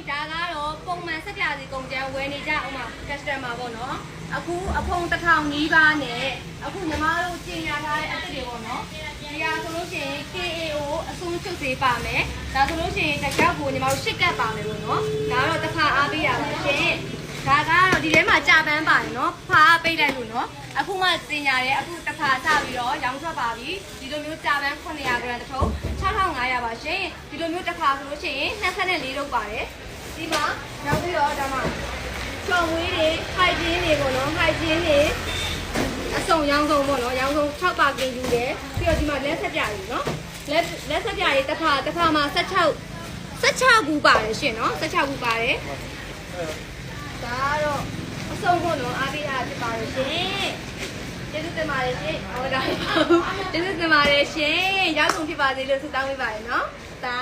ဒါကတော့ပုံမှန်ဆက်ပြစီကုန်ကျန်းဝယ်နေကြအောင်ပါ customer ပေါ့နော်အခုအဖုံ1000နီးပါးနဲ့အခုညီမတို့ကျင်ရထားတဲ့အစ်စ်တွေပေါ့နော်ဒီဟာဆိုလို့ရှိရင် KAO အဆုံးချုပ်စေးပါမယ်ဒါဆိုလို့ရှိရင်တစ်ကြောက်ကိုညီမတို့10ကပ်ပါမယ်ပေါ့နော်ဒါကတော့တစ်ခါအားပေးရပါရှင်ဒါကတော့ဒီထဲမှာကြာပန်းပါတယ်နော်ဖားပိတ်လိုက်လို့နော်အခုမှတင်ရတယ်အခုတစ်ခါစပြီးတော့ရောင်းထွက်ပါပြီဒီလိုမျိုးကြာပန်း900 gram တစ်ထုပ်6500ပါရှင်ဒီလိုမျိုးတစ်ခါဆိုလို့ရှိရင်24လုပ်ပါတယ်ဒီမှာနောက်ပြီးတော့ဒါမှကျော်ဝေးတွေဟိုက်ဂျင်းတွေပေါ့နော်ဟိုက်ဂျင်းတွေအစုံရောင်းဆုံးပေါ့နော်ရောင်းဆုံး6ပါကင်ယူတယ်ပြီးတော့ဒီမှာလက်ဆက်ပြကြီးနော်လက်ဆက်ပြကြီးတစ်ခါမှာ16ခုပါတယ်ရှင်နော်16ခုပါတယ်ဒါတော့အစုံပေါ့နော်အားပေးအားဖြစ်ပါလို့ရှင်ကျေးဇူးတင်ပါတယ်ရှင်ဟောဒါကျေးဇူးတင်ပါတယ်ရှင်ရောက်ဆုံးဖြစ်ပါစေလို့ဆုတောင်းပေးပါတယ်နော်ဒါ